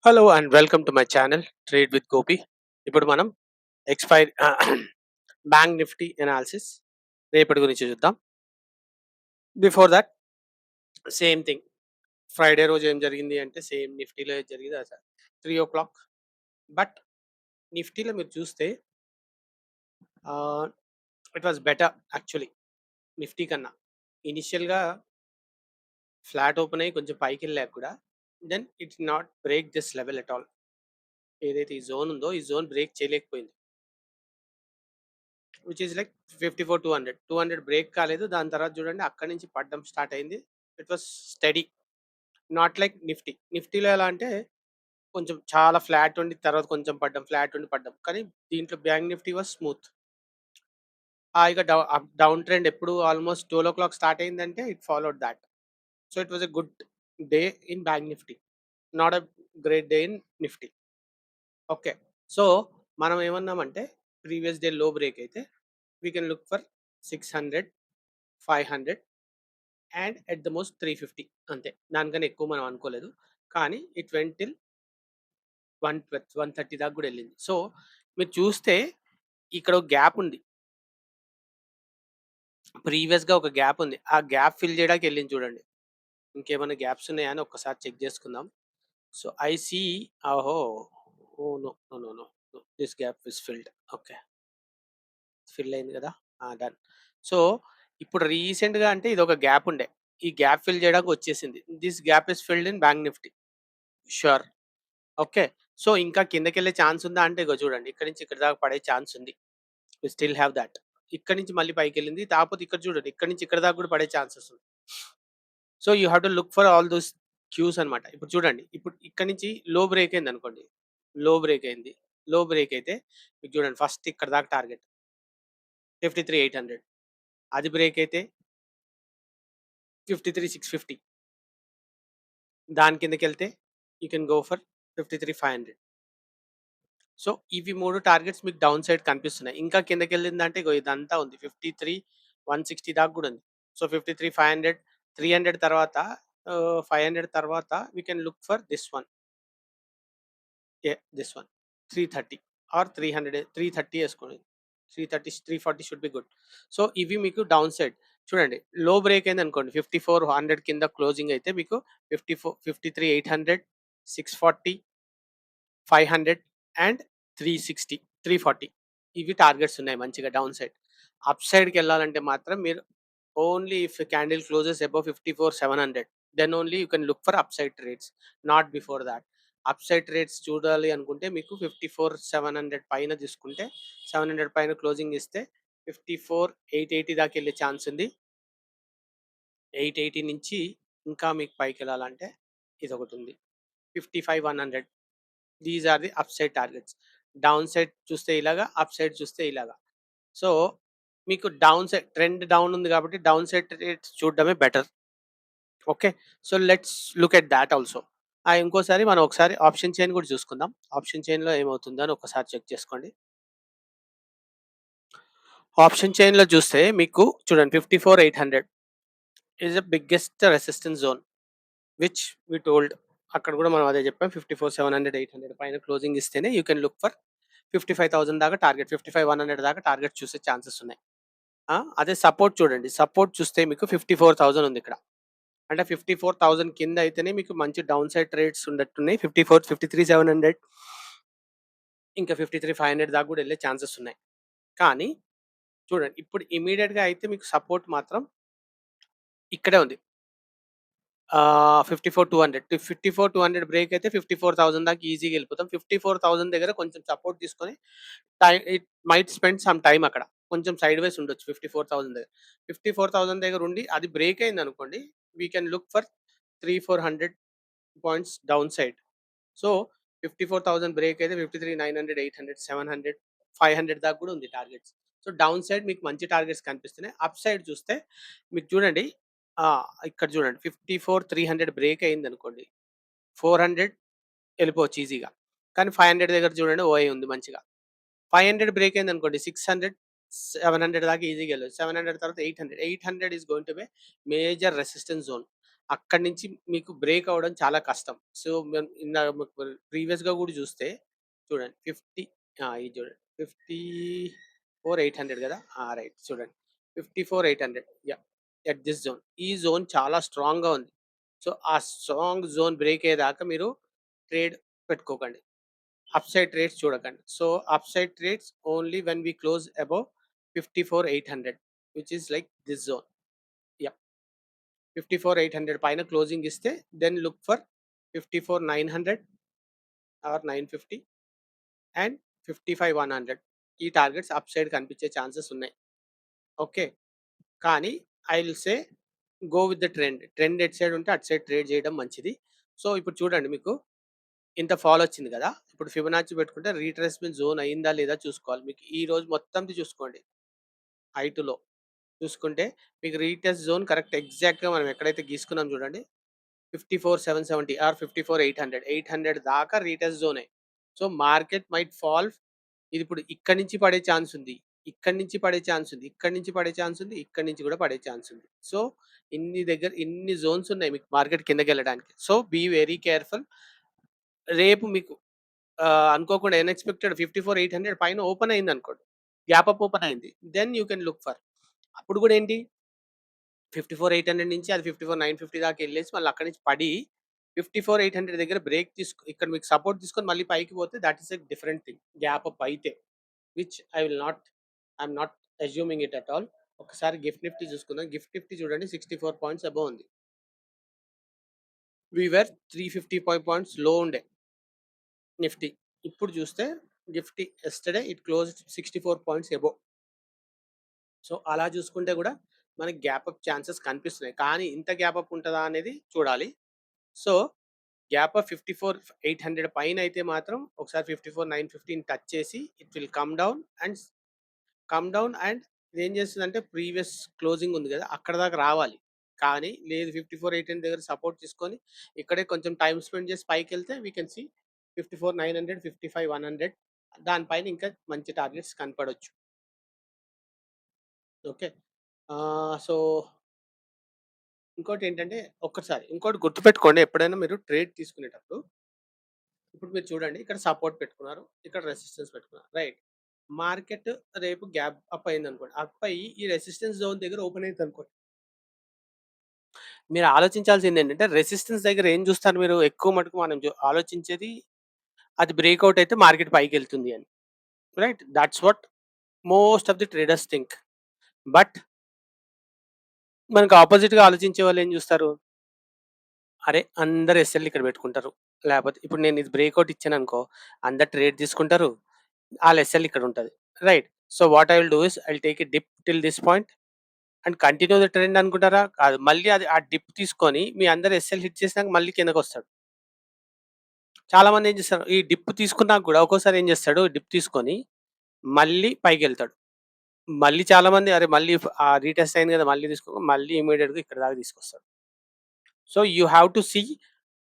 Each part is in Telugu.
Hello and welcome to my channel trade with Gopi. ఇప్పుడు మనం ఎక్స్పైర్ బ్యాంక్ నిఫ్టీ ఎనాలిసిస్ రేపటి గురించి చూద్దాం. Before that same thing, Friday రోజు ఏం జరిగింది అంటే సేమ్ నిఫ్టీలో ఏం జరిగింది అసలు 3 o'clock. బట్ నిఫ్టీలో మీరు చూస్తే it was better actually. Nifty కన్నా ఇనిషియల్గా ఫ్లాట్ ఓపెన్ అయ్యి కొంచెం పైకి వెళ్ళాక కూడా then it's not break this level at all. ఏదైతే ఈ జోన్ ఉందో ఈ జోన్ బ్రేక్ చేయలేకపోయింది, విచ్ ఈస్ లైక్ 54 200 బ్రేక్ కాలేదు. దాని తర్వాత చూడండి అక్కడి నుంచి పడ్డం స్టార్ట్ అయింది. It was study, not like నిఫ్టీలో ఎలా అంటే కొంచెం చాలా ఫ్లాట్ ఉండి తర్వాత కొంచెం పడ్డం, ఫ్లాట్ ఉండి పడ్డం. కానీ దీంట్లో బ్యాంక్ నిఫ్టీ వాస్ స్మూత్. ఇక డౌన్ ట్రెండ్ ఎప్పుడు ఆల్మోస్ట్ 12 o'clock స్టార్ట్ అయిందంటే it followed that. So it was a good day in bank Nifty, not a great day in Nifty. Okay, so మనం ఏమన్నామంటే ప్రీవియస్ డే లో బ్రేక్ అయితే we can look for 600, 500 and at the most 350, అంతే. దానికన్నా ఎక్కువ మనం అనుకోలేదు. కానీ ఇట్ వెంట్ టిల్ 130 దాకా కూడా వెళ్ళింది. సో మీరు చూస్తే ఇక్కడ ఒక గ్యాప్ ఉంది, ప్రీవియస్గా ఒక గ్యాప్ ఉంది. ఆ గ్యాప్ ఫిల్ చేయడానికి వెళ్ళింది చూడండి. ఇంకేమైనా గ్యాప్స్ ఉన్నాయా అని ఒక్కసారి చెక్ చేసుకుందాం. సో ఐ సీ, ఓహో, oh no no no no, this gap is filled. Okay, fill అయింది కదా, డన్. సో ఇప్పుడు రీసెంట్గా అంటే ఇది ఒక గ్యాప్ ఉండే, ఈ గ్యాప్ ఫిల్ చేయడానికి వచ్చేసింది. This gap is filled in bank Nifty, sure. Okay, so ఇంకా కిందకి వెళ్ళే ఛాన్స్ ఉందా అంటే ఇగో చూడండి, ఇక్కడ నుంచి ఇక్కడ దాకా పడే ఛాన్స్ ఉంది. We still have that. ఇక్కడ నుంచి మళ్ళీ పైకి వెళ్ళింది, కాకపోతే ఇక్కడ చూడండి ఇక్కడ నుంచి ఇక్కడ దాకా కూడా పడే ఛాన్సెస్ ఉంది. So you have to look for all those cues అనమాట. ఇప్పుడు చూడండి, ఇప్పుడు ఇక్కడ నుంచి లో బ్రేక్ అయింది అనుకోండి, లో బ్రేక్ అయింది. లో బ్రేక్ అయితే మీకు చూడండి ఫస్ట్ ఇక్కడ దాకా టార్గెట్ 53,800, అది బ్రేక్ అయితే 53,650. దాని కిందకి వెళ్తే you can go for 53,500. So ఇవి 3 టార్గెట్స్ మీకు డౌన్ సైడ్ కనిపిస్తున్నాయి. ఇంకా కిందకి వెళ్ళిందంటే ఇగో ఇదంతా ఉంది, 53,160 దాకా కూడా ఉంది. సో 53,500, 300 తర్వాత 500 తర్వాత we can look for this one, this one 330 or 300, 330 వేసుకోండి. 330, 340 షుడ్ బి గుడ్. సో ఇవి మీకు డౌన్ సైడ్. చూడండి లో బ్రేక్ అయింది అనుకోండి 5400 కింద క్లోజింగ్ అయితే మీకు 53,800, 640, 500 అండ్ 360, 340 ఇవి టార్గెట్స్ ఉన్నాయి మంచిగా డౌన్ సైడ్. అప్ సైడ్కి వెళ్ళాలంటే మాత్రం మీరు only if candle closes above 54,700 then only you can look for up side trades, not before that. Up side trades చూడాలి అనుకుంటే మీకు 54,700 పైన తీసుకుంటే 700 పైన క్లోజింగ్ ఇస్తే 54,880 దాకా వెళ్ళే ఛాన్స్ ఉంది. 880 నుంచి ఇంకా మీకు పైకి వెళ్ళాలంటే ఇది ఒకటి ఉంది, 55,100. These are the upside targets. Downside చూస్తే ఇలాగా, అప్ సైడ్ చూస్తే ఇలాగా. సో మీకు డౌన్ సైడ్ ట్రెండ్ డౌన్ ఉంది కాబట్టి డౌన్ సైడ్ ట్రేడ్స్ చూడడమే better. Okay, so let's look at that also. ఇంకోసారి మనం ఒకసారి ఆప్షన్ చైన్ కూడా చూసుకుందాం. ఆప్షన్ చైన్లో ఏమవుతుందో అని ఒకసారి చెక్ చేసుకోండి. ఆప్షన్ చైన్లో చూస్తే మీకు చూడండి 54,800 is the biggest resistance zone which we told. అక్కడ కూడా మనం అదే చెప్పాం, 54,700, 800 పైన క్లోజింగ్ ఇస్తేనే యూ కెన్ లుక్ ఫర్ 55,000 దాకా టార్గెట్, 55,100 దాకా టార్గెట్ చూసే ఛాన్సెస్ ఉన్నాయి. అదే సపోర్ట్ చూడండి, సపోర్ట్ చూస్తే మీకు 54,000 ఉంది ఇక్కడ. అంటే 54,000 కింద అయితేనే మీకు మంచి డౌన్ సైడ్ ట్రేడ్స్ ఉన్నట్టున్నాయి. 53,700 ఇంకా 53,500 దాకా కూడా వెళ్ళే ఛాన్సెస్ ఉన్నాయి. కానీ చూడండి ఇప్పుడు ఇమీడియట్గా అయితే మీకు సపోర్ట్ మాత్రం ఇక్కడే ఉంది, 54,200. 54,200 బ్రేక్ అయితే 54,000 దాకా ఈజీగా వెళ్ళిపోతాం. 54,000 దగ్గర కొంచెం సపోర్ట్ తీసుకొని it might spend some time అక్కడ, కొంచెం సైడ్ వేస్ ఉండొచ్చు 54,000 దగ్గర. 54,000 దగ్గర ఉండి అది బ్రేక్ అయింది అనుకోండి, we can look for 300-400 points down side. So 54,000 break అయితే 53,900, 800, 700, 500 దాకా కూడా ఉంది టార్గెట్స్. సో డౌన్ సైడ్ మీకు మంచి టార్గెట్స్ కనిపిస్తున్నాయి. అప్ సైడ్ చూస్తే మీకు చూడండి, ఇక్కడ చూడండి 54,300 బ్రేక్ అయింది అనుకోండి, 400 వెళ్ళిపోవచ్చు ఈజీగా. కానీ 500 దగ్గర చూడండి ఓఐ ఉంది మంచిగా. 500 బ్రేక్ అయింది అనుకోండి 600, 700 దాకా ఈజీగా వెళ్ళచ్చు. 700 తర్వాత 800 is going to be major resistance zone. అక్కడి నుంచి మీకు బ్రేక్ అవ్వడం చాలా కష్టం. సో, మీకు ప్రీవియస్‌గా గూడా చూస్తే చూడండి 50 ఇది చూడండి 54,800 గదా! రైట్ చూడండి. 54,800 యాహ్! At this zone. ఈ జోన్ చాలా స్ట్రాంగ్‌గా ఉంది. సో, ఆ స్ట్రాంగ్ జోన్ బ్రేక్ అయ్యేదాకా మీరు ట్రేడ్ పెట్టుకోకండి. అప్‌సైడ్ ట్రేడ్స్ చూడకండి. So, upside trades only when we close above 54,800 which is like this zone. Yeah! 54,800 పైన క్లోజింగ్ ఇస్తే then look for 54,900 or 950 and 55,100 ఈ టార్గెట్స్ అప్‌సైడ్ కనిపించే ఛాన్సెస్ ఉన్నాయి. ఓకే. కానీ I will say go with the trend. Trend ఎటు సైడ్ ఉంటే అటు సైడ్ ట్రేడ్ చేయడం మంచిది. సో, ఇప్పుడు చూడండి మీకు ఇంత ఫాల్ వచ్చింది కదా! ఇప్పుడు ఫిబొనాచి పెట్టుకుంటే రీట్రేస్‌మెంట్ జోన్ అయిందా లేదా చూసుకోవాలి. మీకు ఈ రోజు మొత్తంది చూసుకోండి. హై టు లో చూసుకుంటే మీకు రీటెస్ట్ జోన్ కరెక్ట్ ఎగ్జాక్ట్‌గా మనం ఎక్కడైతే గీసుకున్నాం చూడండి. 54,770 ఆర్ 54,800 800 దాకా రీటెస్ట్ జోనే. So, market might fall. ఇది ఇప్పుడు ఇక్కడి నుంచి పడే ఛాన్స్ ఉంది. ఇక్కడి నుంచి పడే ఛాన్స్ ఉంది. ఇక్కడి నుంచి పడే ఛాన్స్ ఉంది. ఇక్కడి నుంచి కూడా పడే ఛాన్స్ ఉంది. సో, ఇన్ని జోన్స్ ఉన్నాయి మీకు మార్కెట్ కిందకెళ్ళడానికి. So, be very careful. రేపు మీకు అనుకోకుండా అన్‌ఎక్స్‌పెక్టెడ్ 54,800 పైన ఓపెన్ అయిందనుకోండి. గ్యాప్ అప్ ఓపెన్ అయింది. Then you can look for. అప్పుడు కూడా ఏంటి 54,800 నుంచి అది 54,950 దాకా ఎళ్ళేసి మళ్ళీ అక్కడి నుంచి పడి 54,800 దగ్గర బ్రేక్ ఇక్కడ మీకు సపోర్ట్ తీసుకొని మళ్ళీ పైకి పోతే that is a different thing. Gap up అయితే which I am not assuming it at all. ఒకసారి గిఫ్ట్ నిఫ్టీ చూసుకుందాం. గిఫ్ట్ నిఫ్టీ చూడండి 64 పాయింట్స్ అబోవ్ ఉంది. వి వర్ 355 పాయింట్స్ లో ఉండే నిఫ్టీ. ఇప్పుడు చూస్తే Nifty yesterday it closed 64 points above. So, అలా చూసుకుంటే కూడా మనకి గ్యాప్ అప్ ఛాన్సెస్ కనిపిస్తున్నాయి. కానీ ఇంత గ్యాప్ అప్ ఉంటదా అనేది చూడాలి. సో, గ్యాప్ ఆఫ్ 54,800 పైనయితే మాత్రం ఒకసారి 54,950ని టచ్ చేసి it will come down and ఇదేం చేస్తదంటే ప్రీవియస్ క్లోజింగ్ ఉంది గదా! అక్కడ దాకా రావాలి. కానీ లేదు 54,800 దగ్గర సపోర్ట్ తీసుకొని ఇక్కడే కొంచెం టైమ్ స్పెండ్ చేసి పైకెళ్తే వి కెన్ సీ 54,900, 55,100 దాని పైన ఇంకా మంచి టార్గెట్స్ కనపడొచ్చు. ఓకే. సో, ఇంకోటేంటంటే ఇంకోటి గుర్తుపెట్టుకోండి ఎప్పుడైనా మీరు ట్రేడ్ తీసుకునేటప్పుడు ఇప్పుడు మీరు చూడండి ఇక్కడ సపోర్ట్ పెట్టుకున్నారు. ఇక్కడ రెసిస్టెన్స్ పెట్టుకున్నారు. రైట్. మార్కెట్ రేపు గ్యాప్ అప్ అయిందనుకోండి. అప్ అయ్యి ఈ రెసిస్టెన్స్ జోన్ దగ్గర ఓపెన్ అయిందనుకోండి. మీరు ఆలోచించాల్సిందేంటంటే రెసిస్టెన్స్ దగ్గర ఏం చూస్తారు మీరు? ఎక్కువ మటుకు మనం ఆలోచించేది అది బ్రేక్‌ఔట్ అయితే మార్కెట్ పైకెళ్తుంది అని. Right. Thoughts what most of the traders think. But మనకు ఆపోజిట్‌గా ఆలోచించే వాళ్ళు ఏం చూస్తారు? అరే! అందరూ ఎస్ఎల్ ఇక్కడ పెట్టుకుంటారు. లేపోతే ఇప్పుడు నేను ఇది బ్రేక్‌ఔట్ ఇచ్చాననుకో అందరు ట్రేడ్ తీసుకుంటారు. ఆళ్ళ ఎస్ఎల్ ఇక్కడ ఉంటది. Right. So, what I will do is I will take a dip till this point and continue the trend అనుకుంటారా? కాదు. మళ్ళీ అది ఆ డిప్ తీసుకొని మీ అందరు ఎస్ఎల్ హిట్ చేసినాక మళ్ళీ కిందకొస్తాడు. చాలా మంది ఏం చేస్తారు? ఈ డిప్ తీసుకున్నాక కూడా ఒక్కోసారి ఏం చేస్తాడు? డిప్ తీసుకొని మళ్ళీ పైకెళ్తాడు. మళ్ళీ చాలా మంది అరే! మళ్ళీ రీటెస్ట్ అయింది కదా! మళ్ళీ మళ్ళీ ఇమ్మీడియేట్‌గా ఇక్కడి దాకా తీసుకొస్తాడు. So, you have to see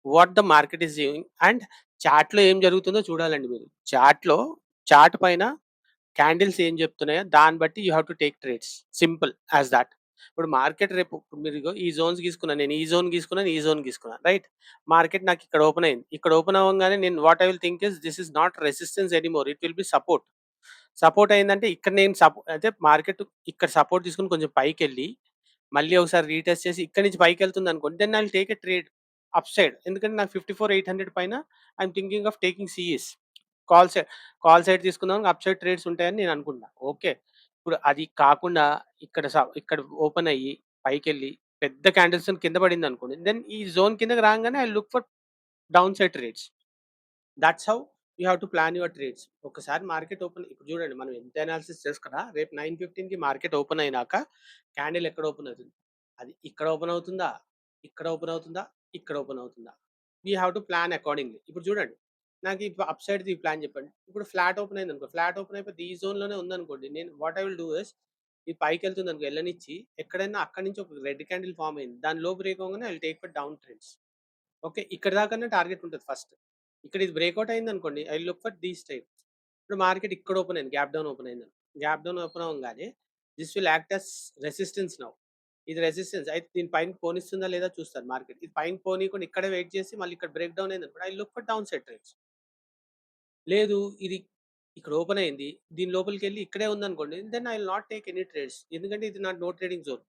what the market is doing and చార్ట్‌లో ఏం జరుగుతుందో చూడాలండి మీరు. చార్ట్ పైన క్యాండిల్స్ ఏం చెప్తున్నాయో దాన్ని బట్టి you have to take trades. Simple as that. ఇప్పుడు మార్కెట్ రేపు మీరు ఇగో ఈ జోన్స్ గీసుకున్నాను. నేను ఈ జోన్ గీసుకున్నాను. ఈ జోన్ గీసుకున్నాను. రైట్. మార్కెట్ నాకు ఇక్కడ ఓపెన్ అయింది. ఇక్కడ ఓపెన్ అవ్వంగానే నేను what I will think is this is not resistance anymore. It will be support. Support అయిందంటే ఇక్కడ నేను అయితే మార్కెట్ ఇక్కడ సపోర్ట్ తీసుకొని కొంచెం పైకెళ్ళి మళ్ళీ ఒకసారి రీటెస్ట్ చేసి ఇక్కడి నుంచి పైకెళ్తుందనుకోండి. Then I will take a trade up side. ఎందుకంటే నాకు 54,800 పైన I am thinking of taking CEs. Call side call side తీసుకుందాం. అప్ సైడ్ ట్రేడ్స్ ఉంటాయని నేను అనుకుంటున్నా. ఓకే. ఇప్పుడు అది కాకుండా ఇక్కడ ఓపెన్ అయ్యి పైకెళ్ళి పెద్ద క్యాండిల్స్‌తోని కింద పడిందనుకోండి. దెన్ ఈ జోన్ కిందకి రాంగానే I look for downside trades. Thoughts how you have to plan your trades. ఒకసారి మార్కెట్ ఓపెన్ ఇప్పుడు చూడండి మనం ఎంత అనాలిసిస్ చేసుకున్నా రేపు 9:15కి మార్కెట్ ఓపెన్ అయినాక క్యాండిల్ ఎక్కడ ఓపెన్ అవుతుంది? అది ఇక్కడ ఓపెన్ అవుతుందా? ఇక్కడ ఓపెన్ అవుతుందా? ఇక్కడ ఓపెన్ అవుతుందా? We have to plan accordingly. ఇప్పుడు చూడండి. నాకు అప్ సైడ్‌ది ప్లాన్ చెప్పండి. ఇప్పుడు ఫ్లాట్ ఓపెన్ అయిందనుకో, ఫ్లాట్ ఓపెన్ అయిపోతే ఈ జోన్‌లోనే ఉందనుకోండి. నేను what I will do is ఇది పైకెళ్తుందనుకో ఎళ్ళనిచ్చి ఎక్కడైనా అక్కడి నుంచి ఒక రెడ్ క్యాండిల్ ఫార్మ్ అయింది. దాని లో బ్రేక్ అవ్వంగానే I will take for down trends. Okay. ఇక్కడి దాకన్నా టార్గెట్ ఉంటది ఫస్ట్. ఇక్కడ ఇది బ్రేక్‌ఔట్ అయిందనుకోండి. I will look for these type. ఇప్పుడు మార్కెట్ ఇక్కడ ఓపెన్ అయింది. గ్యాప్ డౌన్ ఓపెన్ అయిందని. గ్యాప్ డౌన్ ఓపెన్ అవ్వంగానే this will act as resistance now. ఇది రెసిస్టెన్స్. అయితే దీని పైన పోనిస్తుందా లేదా చూస్తాను మార్కెట్. ఇది పైన పోనీయకుండా ఇక్కడే వెయిట్ చేసి మళ్ళీ ఇక్కడ బ్రేక్ డౌన్ అయిందనుకోండి, I look for downside trades. లేదు ఇది ఇక్కడ ఓపెన్ అయింది. దీని లోపలికెళ్ళి ఇక్కడే ఉందనుకోండి, then I will not take any trades. ఎందుకంటే ఇది నా నో ట్రేడింగ్ జోన్.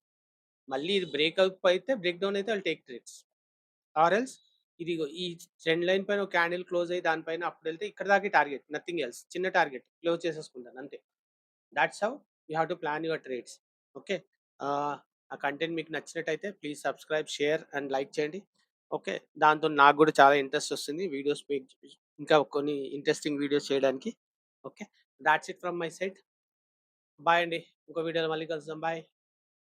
మళ్ళీ ఇది బ్రేక్ అప్ అయితే బ్రేక్ డౌన్ అయితే I will take trades. Or else ఇదిగో ఈ ట్రెండ్ లైన్ పైన ఒక క్యాండిల్ క్లోజ్ అయ్యి దానిపైన అప్పుడెళ్తే ఇక్కడ దాకే టార్గెట్. Nothing else. చిన్న టార్గెట్ క్లోజ్ చేసేసుకుంటాను అంతే. That's how you have to plan your trades. Okay. ఆ కంటెంట్ మీకు నచ్చినట్టయితే please subscribe, share and like చేయండి. ఓకే. దాంతో నాకు గూడా చాలా ఇంట్రెస్ట్ వస్తుంది. వీడియోస్ ఇంకా కొన్ని ఇంట్రెస్టింగ్ వీడియోస్ చేయడానికి. Okay. That's it from my side. Bye అండి. ఇంకో వీడియోలో మళ్ళీ కలుద్దాం. బాయ్.